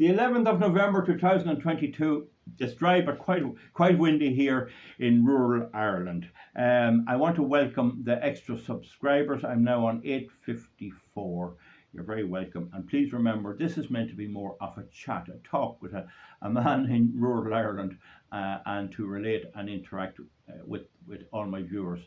The 11th of November 2022. It's dry but quite windy here in rural Ireland. I want to welcome the extra subscribers. I'm now on 854. You're very welcome. And please remember, this is meant to be more of a chat, a talk with a man in rural Ireland, and to relate and interact with all my viewers,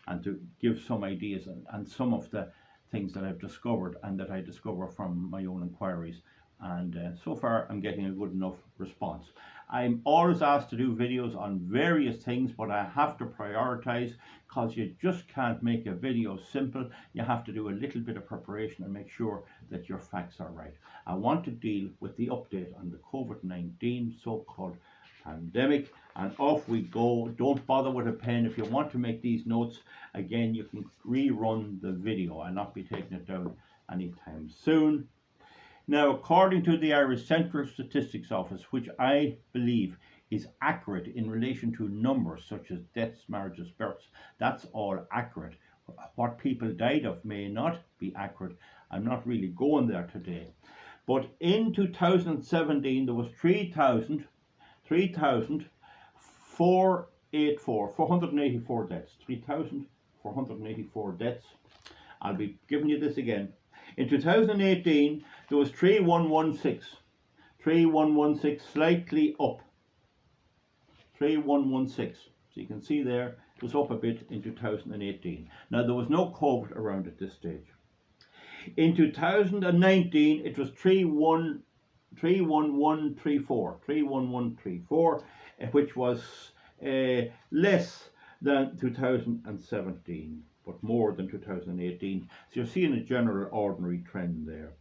and to give some ideas and some of the things that I've discovered and that I discover from my own inquiries. And so far I'm getting a good enough response. I'm always asked to do videos on various things, but I have to prioritize, because you just can't make a video simple. You have to do a little bit of preparation and make sure that your facts are right. I want to deal with the update on the COVID-19 so-called pandemic, and off we go. Don't bother with a pen. If you want to make these notes, again, you can rerun the video. I'll not be taking it down anytime soon. Now, according to the Irish Central Statistics Office, which I believe is accurate in relation to numbers such as deaths, marriages, births, that's all accurate. What people died of may not be accurate. I'm not really going there today. But in 2017, there was 484 deaths. 3,484 deaths. I'll be giving you this again. In 2018, there was 3,116, slightly up. 3,116. So you can see there, it was up a bit in 2018. Now, there was no COVID around at this stage. In 2019, it was 31134, which was less than 2017. But more than 2018. So you're seeing a general ordinary trend there.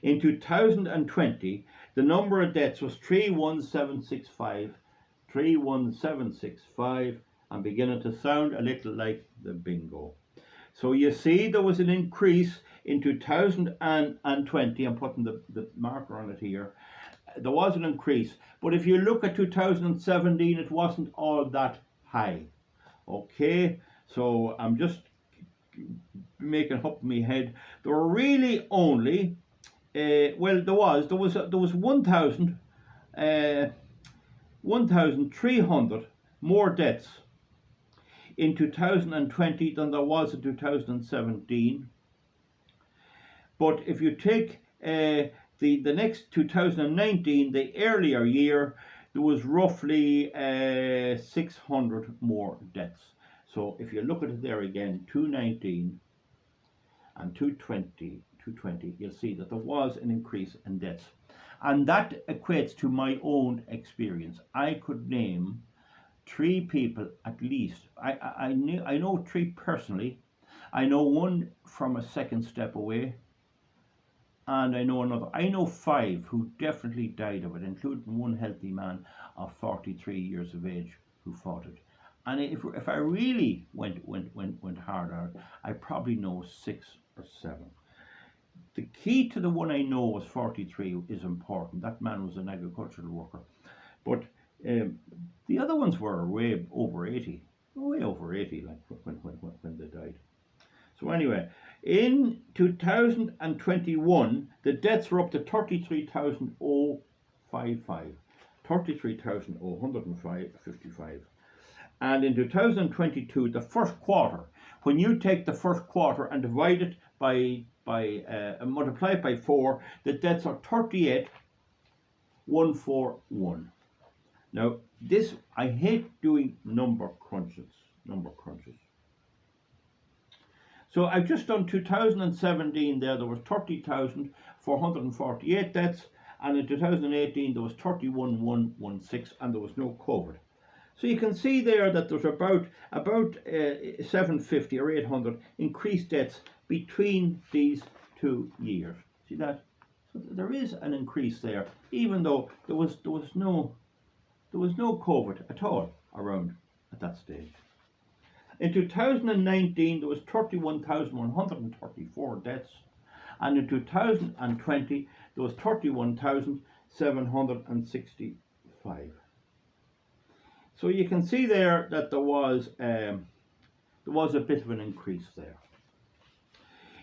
In 2020, the number of deaths was 31765, and beginning to sound a little like the bingo. So you see there was an increase in 2020. I'm putting the marker on it here. There was an increase. But if you look at 2017, it wasn't all that high. Okay, so I'm just making up in my head. There were really only there was 1,300 more deaths in 2020 than there was in 2017. But if you take the next 2019, the earlier year, there was roughly 600 more deaths. So if you look at it there again, 219 and 220, you'll see that there was an increase in deaths. And that equates to my own experience. I could name 3 people at least. I know 3 personally. I know one from a second step away. And I know another. I know 5 who definitely died of it, including one healthy man of 43 years of age who fought it. And if I really went hard on it, I probably know 6 or 7. The key to the one I know was 43 is important. That man was an agricultural worker. But the other ones were way over 80, like when they died. So anyway, in 2021, the deaths were up to 33,055. 33,055. And in 2022, the first quarter, when you take the first quarter and divide it by multiply it by 4, the deaths are 38,141. Now, this, I hate doing number crunches. So I've just done 2017 there was 30,448 deaths, and in 2018 there was 31,116, and there was no COVID. So you can see there that there's about 750 or 800 increased deaths between these 2 years. See that? So there is an increase there, even though there was no COVID at all around at that stage. In 2019, there was 31,134 deaths, and in 2020, there was 31,765. So you can see there that there was a bit of an increase there.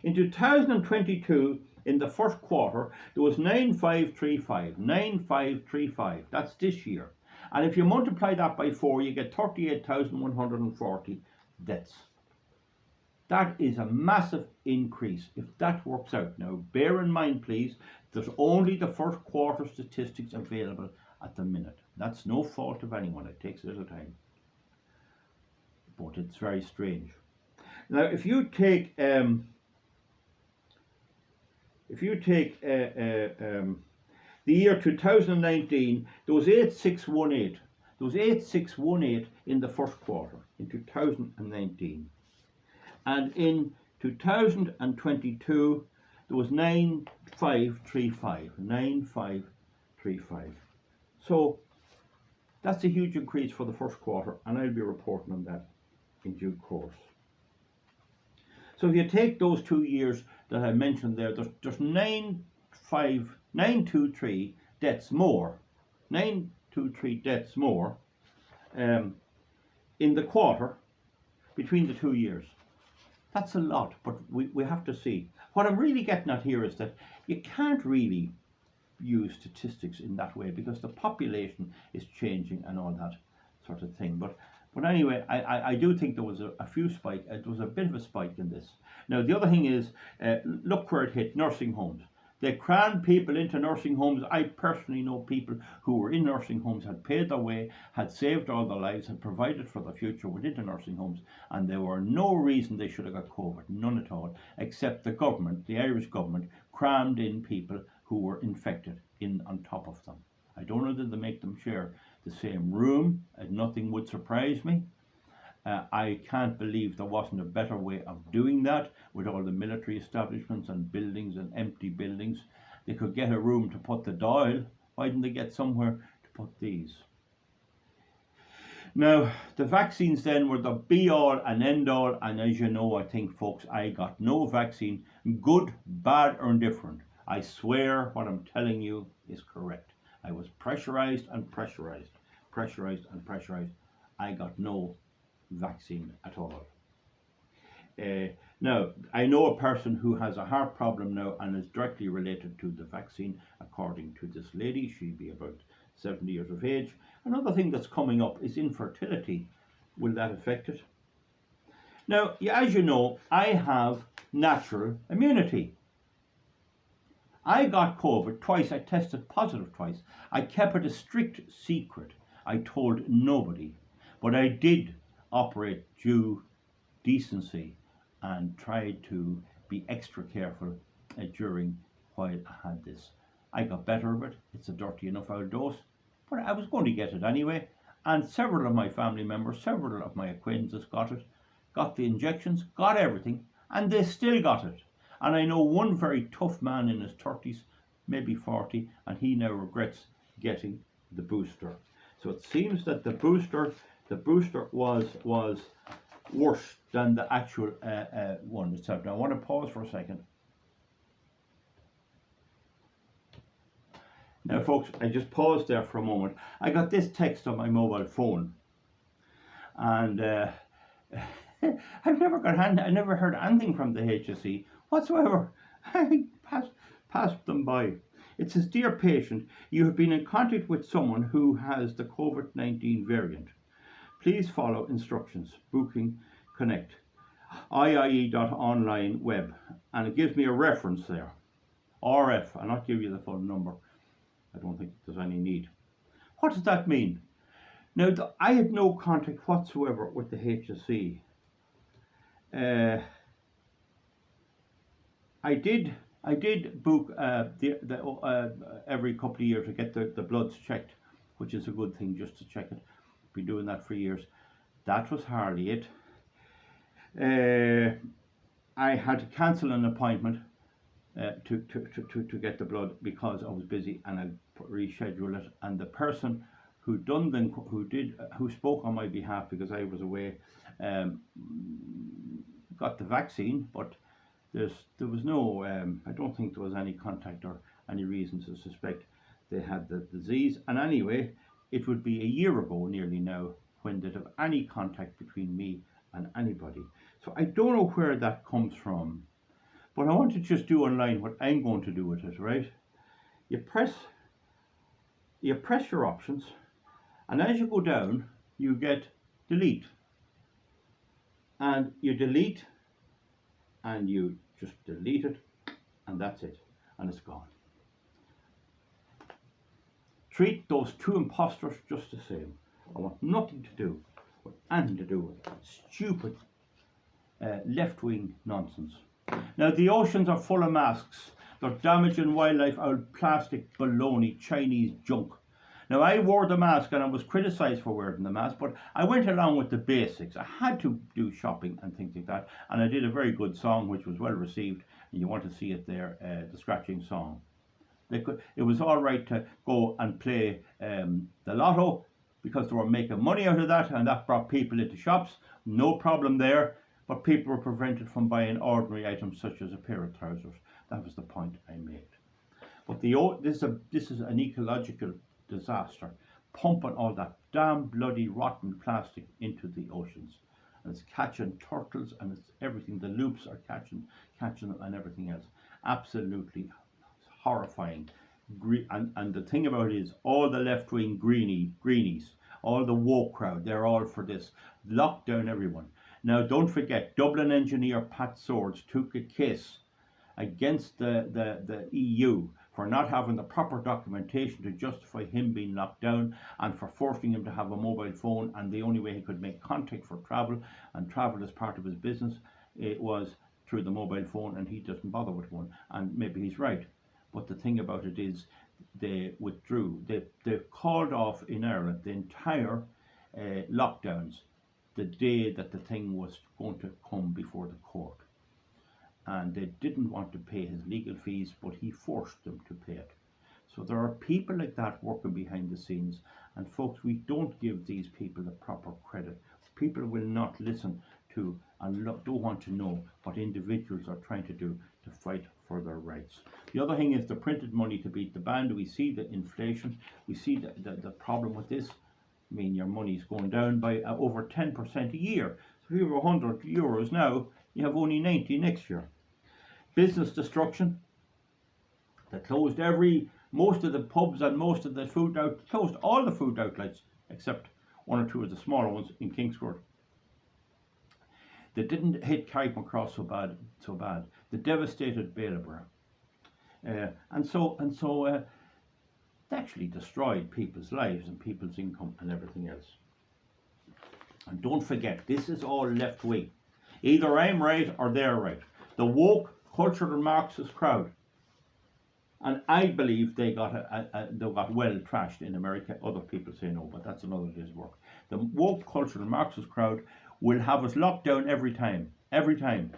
In 2022, in the first quarter, there was 9535. 9535. That's this year. And if you multiply that by 4, you get 38,140 deaths. That is a massive increase if that works out. Now, bear in mind, please, there's only the first quarter statistics available at the minute. That's no fault of anyone. It takes a little time. But it's very strange. Now, if you take the year 2019, there was 8618. There was 8618 in the first quarter in 2019. And in 2022, there was 9535. 9535. So that's a huge increase for the first quarter, and I'll be reporting on that in due course. So if you take those 2 years that I mentioned there, there's 923 deaths more. 923 deaths more in the quarter between the 2 years. That's a lot, but we have to see. What I'm really getting at here is that you can't really use statistics in that way because the population is changing and all that sort of thing. But anyway, I do think there was a few spike. It was a bit of a spike in this. Now, the other thing is, look where it hit, nursing homes. They crammed people into nursing homes. I personally know people who were in nursing homes, had paid their way, had saved all their lives, had provided for the future within the nursing homes, and there were no reason they should have got COVID, none at all, except the government, the Irish government, crammed in people who were infected in on top of them. I don't know that they make them share the same room, and nothing would surprise me. I can't believe there wasn't a better way of doing that with all the military establishments and buildings and empty buildings. They could get a room to put the dial. Why didn't they get somewhere to put these? Now, the vaccines then were the be-all and end-all, and as you know, I think, folks, I got no vaccine, good, bad, or indifferent. I swear what I'm telling you is correct. I was pressurized and pressurized, pressurized and pressurized. I got no vaccine at all. Now, I know a person who has a heart problem now and is directly related to the vaccine, according to this lady. She'd be about 70 years of age. Another thing that's coming up is infertility. Will that affect it? Now, as you know, I have natural immunity. I got COVID twice. I tested positive twice. I kept it a strict secret. I told nobody. But I did operate due decency and tried to be extra careful during while I had this. I got better of it. It's a dirty enough old dose, but I was going to get it anyway. And several of my family members, several of my acquaintances got it, got the injections, got everything, and they still got it. And I know one very tough man in his 30s, maybe 40, and he now regrets getting the booster. So it seems that the booster was worse than the actual one itself. Now I want to pause for a second. Now, folks, I just paused there for a moment. I got this text on my mobile phone, and I never heard anything from the HSE whatsoever. I passed them by. It says, "Dear patient, you have been in contact with someone who has the COVID-19 variant. Please follow instructions. Booking Connect. IIE.online web." And it gives me a reference there. RF. I'll not give you the full number. I don't think there's any need. What does that mean? Now, I had no contact whatsoever with the HSE. I did book every couple of years to get the bloods checked, which is a good thing, just to check it. Been doing that for years. That was hardly it. I had to cancel an appointment to get the blood because I was busy, and I rescheduled it. And the person who spoke on my behalf because I was away, got the vaccine, but there was no, I don't think there was any contact or any reason to suspect they had the disease. And anyway, it would be a year ago nearly now when they'd have any contact between me and anybody. So I don't know where that comes from, But I want to just do online what I'm going to do with it, right? You press your options, and as you go down, you get delete. And you delete, and you just delete it, and that's it. And it's gone. Treat those two imposters just the same. I want nothing to do with anything to do with stupid left-wing nonsense. Now the oceans are full of masks. They're damaging wildlife out of plastic, baloney, Chinese junk. Now I wore the mask and I was criticised for wearing the mask, but I went along with the basics. I had to do shopping and things like that, and I did a very good song which was well received, and you want to see it there, the scratching song. It was all right to go and play the lotto because they were making money out of that, and that brought people into shops. No problem there, but people were prevented from buying ordinary items such as a pair of trousers. That was the point I made. But this is an ecological disaster, pumping all that damn bloody rotten plastic into the oceans, and it's catching turtles and it's everything. The loops are catching them and everything else. Absolutely horrifying. And the thing about it is, all the left-wing greenies, all the woke crowd, they're all for this. Lock down everyone. Now don't forget, Dublin engineer Pat Swords took a case against the EU for not having the proper documentation to justify him being locked down, and for forcing him to have a mobile phone, and the only way he could make contact for travel, and travel as part of his business, it was through the mobile phone, and he doesn't bother with one. And maybe he's right, but the thing about it is they withdrew. They called off in Ireland the entire lockdowns the day that the thing was going to come before the court. And they didn't want to pay his legal fees, but he forced them to pay it. So there are people like that working behind the scenes, and folks, we don't give these people the proper credit. People will not listen to and don't want to know what individuals are trying to do to fight for their rights. The other thing is the printed money to beat the band. We see the inflation, we see the problem with this. I mean, your money's going down by over 10% a year. So if you have €100 now, you have only 90 next year. Business destruction. They closed most of the pubs and most of the closed all the food outlets except one or two of the smaller ones in Kingscourt. They didn't hit Carrickmacross so bad. They devastated Bailieborough. And so they actually destroyed people's lives and people's income and everything else. And don't forget, this is all left wing. Either I'm right or they're right. The woke, cultural Marxist crowd. And I believe they got well trashed in America. Other people say no, but that's another day's work. The woke, cultural Marxist crowd will have us locked down every time. Every time.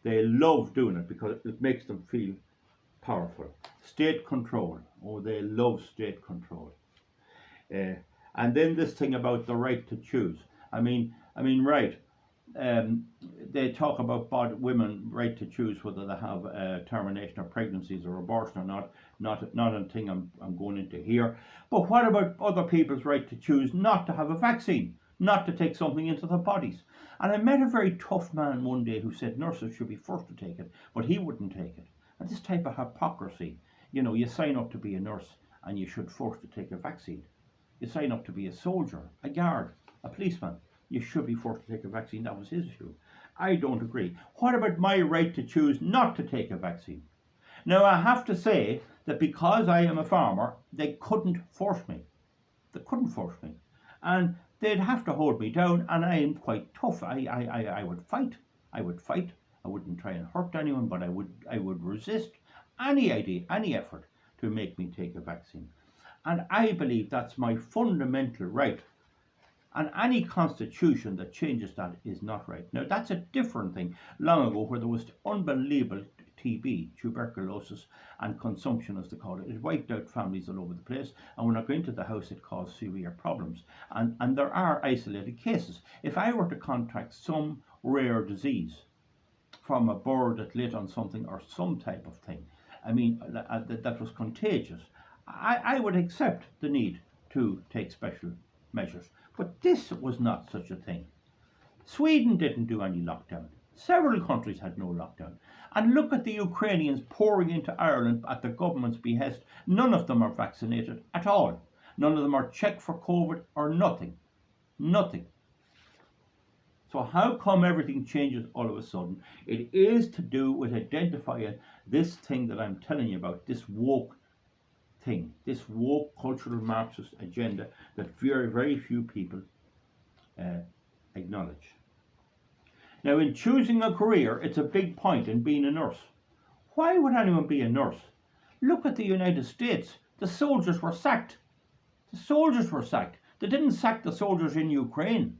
They love doing it because it makes them feel powerful. State control. Oh, they love state control. And then this thing about the right to choose. I mean, right. They talk about women right to choose whether they have termination of pregnancies or abortion or not a thing I'm going into here. But what about other people's right to choose not to have a vaccine, not to take something into their bodies? And I met a very tough man one day who said nurses should be forced to take it, but he wouldn't take it. And this type of hypocrisy, you sign up to be a nurse and you should force to take a vaccine. You sign up to be a soldier, a guard, a policeman. You should be forced to take a vaccine. That was his issue. I don't agree. What about my right to choose not to take a vaccine? Now, I have to say that because I am a farmer, they couldn't force me. They couldn't force me. And they'd have to hold me down, and I am quite tough. I would fight. I would fight. I wouldn't try and hurt anyone, but I would resist any idea, any effort to make me take a vaccine. And I believe that's my fundamental right. And any constitution that changes that is not right. Now, that's a different thing. Long ago, where there was unbelievable TB, tuberculosis, and consumption, as they call it, it wiped out families all over the place. And when I go into the house, it caused severe problems. And there are isolated cases. If I were to contract some rare disease from a bird that lit on something or some type of thing, I mean, that was contagious, I would accept the need to take special measures. But this was not such a thing. Sweden didn't do any lockdown. Several countries had no lockdown. And look at the Ukrainians pouring into Ireland at the government's behest. None of them are vaccinated at all. None of them are checked for COVID or nothing. Nothing. So how come everything changes all of a sudden? It is to do with identifying this thing that I'm telling you about, this woke thing, this woke cultural Marxist agenda that very, very few people acknowledge. Now, in choosing a career, it's a big point in being a nurse. Why would anyone be a nurse? Look at the United States. The soldiers were sacked. The soldiers were sacked. They didn't sack the soldiers in Ukraine.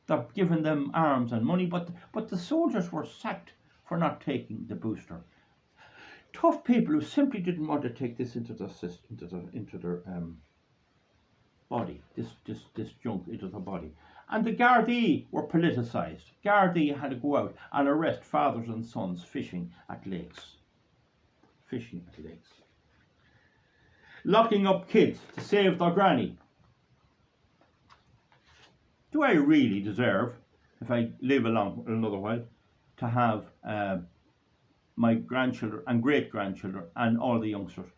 They're giving them arms and money, but the soldiers were sacked for not taking the booster. Tough people who simply didn't want to take this into their body, this junk into their body. And the Gardaí were politicised. Gardaí had to go out and arrest fathers and sons fishing at lakes. Fishing at lakes. Locking up kids to save their granny. Do I really deserve, if I live along another while, to have my grandchildren and great-grandchildren and all the youngsters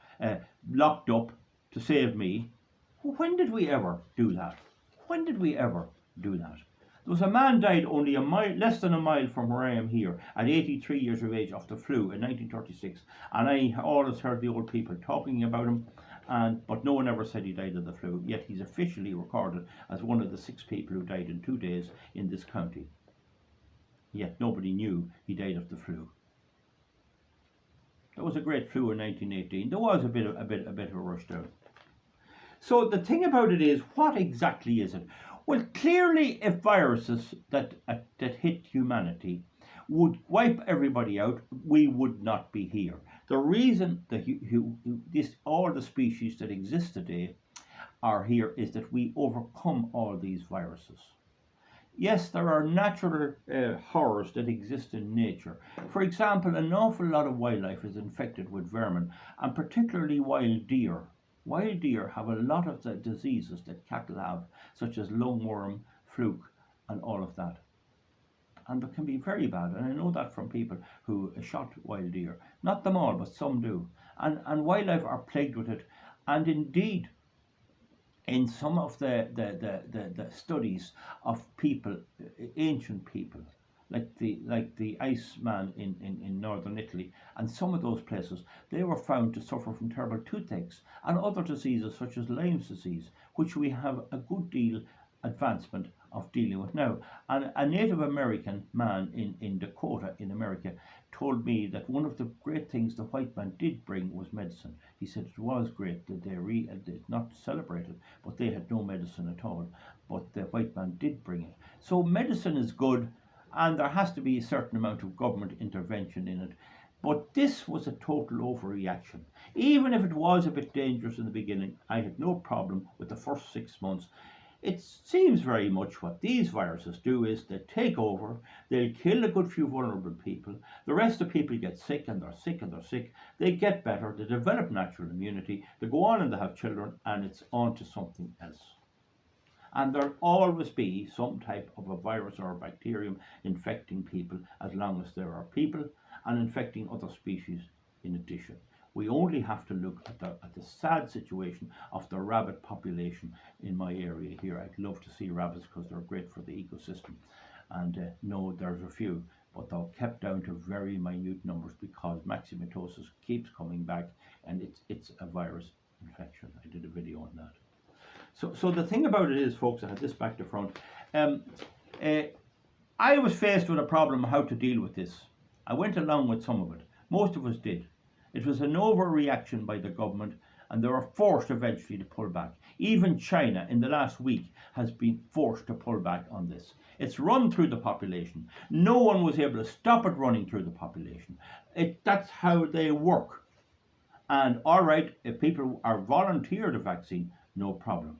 locked up to save me? When did we ever do that? When did we ever do that? There was a man died only less than a mile from where I am here at 83 years of age of the flu in 1936, and I always heard the old people talking about him, but no one ever said he died of the flu, yet he's officially recorded as one of the 6 people who died in 2 days in this county. Yet nobody knew he died of the flu. There was a great flu in 1918. There was a bit of a rush down. So the thing about it is, what exactly is it? Well, clearly, if viruses that hit humanity would wipe everybody out, we would not be here. The reason that all the species that exist today are here is that we overcome all these viruses. Yes, there are natural horrors that exist in nature. For example, an awful lot of wildlife is infected with vermin, and particularly wild deer. Wild deer have a lot of the diseases that cattle have, such as lungworm, fluke, and all of that. And they can be very bad, and I know that from people who shot wild deer. Not them all, but some do. And wildlife are plagued with it. And indeed, in some of the studies of people, ancient people, like the Iceman in northern Italy, and some of those places, they were found to suffer from terrible toothaches and other diseases such as Lyme's disease, which we have a good deal advancement of dealing with now. And a Native American man in Dakota in America told me that one of the great things the white man did bring was medicine. He said it was great that they not celebrated, but they had no medicine at all. But the white man did bring it. So medicine is good, and there has to be a certain amount of government intervention in it. But this was a total overreaction. Even if it was a bit dangerous in the beginning, I had no problem with the first 6 months. It seems very much what these viruses do is they take over, they'll kill a good few vulnerable people, the rest of people get sick and they're sick and they're sick, they get better, they develop natural immunity, they go on and they have children, and it's on to something else. And there'll always be some type of a virus or a bacterium infecting people as long as there are people, and infecting other species in addition. We only have to look at the sad situation of the rabbit population in my area here. I'd love to see rabbits because they're great for the ecosystem. And no, there's a few, but they're kept down to very minute numbers because myxomatosis keeps coming back, and it's a virus infection. I did a video on that. So the thing about it is, folks, I had this back to front. I was faced with a problem how to deal with this. I went along with some of it. Most of us did. It was an overreaction by the government, and they were forced eventually to pull back. Even China in the last week has been forced to pull back on this. It's run through the population. No one was able to stop it running through the population. That's how they work. And all right, if people are volunteered a vaccine, no problem.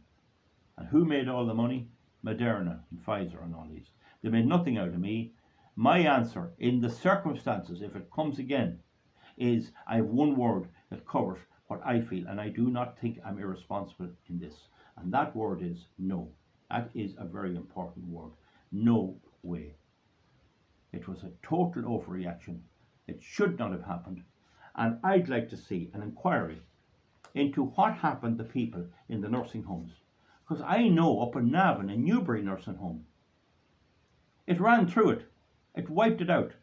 And who made all the money? Moderna and Pfizer and all these. They made nothing out of me. My answer, in the circumstances, if it comes again, is I have one word that covers what I feel, and I do not think I'm irresponsible in this. And that word is no. That is a very important word. No way. It was a total overreaction. It should not have happened. And I'd like to see an inquiry into what happened to people in the nursing homes. Because I know up in Navan, in Newbury nursing home, it ran through it. It wiped it out.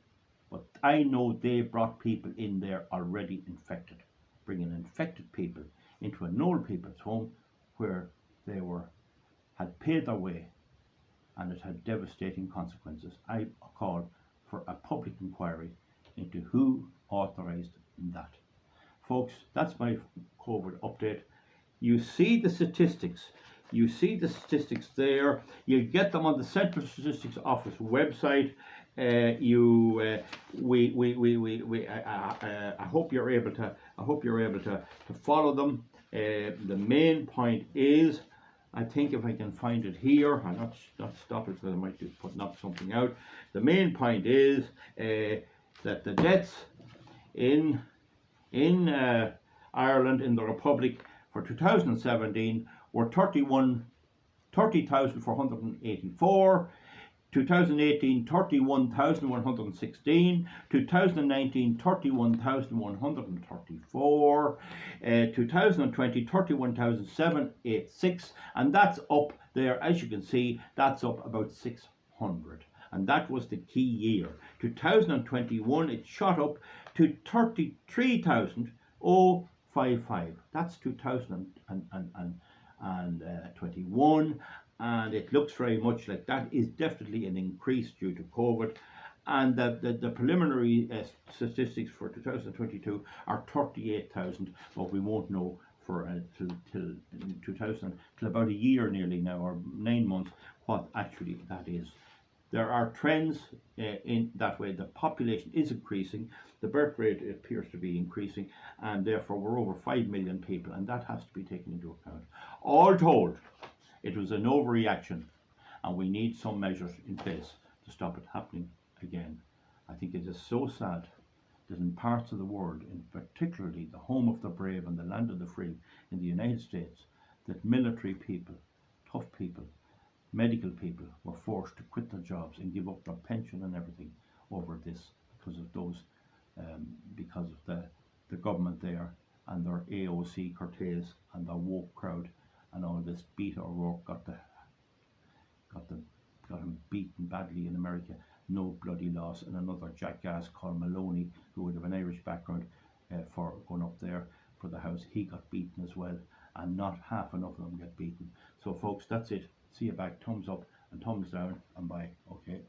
But I know they brought people in there already infected, bringing infected people into an old people's home where they had paid their way, and it had devastating consequences. I call for a public inquiry into who authorised that. Folks, that's my COVID update. You see the statistics. You see the statistics there. You get them on the Central Statistics Office website. I hope you're able to. I hope you're able to follow them. The main point is, I think if I can find it here, I'll not stop it because I might be putting up something out. The main point is that the deaths in Ireland, in the Republic, for 2017 were 30,484, 2018 31,116, 2019 31,134, 2020 31,786, and that's up there, as you can see, that's up about 600. And that was the key year. 2021, it shot up to 33,055. That's 2021, and it looks very much like that is definitely an increase due to COVID. And the preliminary statistics for 2022 are 38,000, but we won't know for till about a year nearly now, or 9 months, what actually that is. There are trends in that way. The population is increasing, the birth rate appears to be increasing, and therefore we're over 5 million people, and that has to be taken into account. All told, it was an overreaction, and we need some measures in place to stop it happening again. I think it is so sad that in parts of the world, in particularly the home of the brave and the land of the free in the United States, that military people, tough people, medical people were forced to quit their jobs and give up their pension and everything over this, because of those, because of the government there and their AOC Cortez and the woke crowd and all this. Beto O'Rourke got him beaten badly in America, no bloody loss, and another jackass called Maloney, who would have an Irish background, for going up there for the House, he got beaten as well, and not half enough of them get beaten. So folks, that's it. See you back. Thumbs up and thumbs down, and bye. Okay.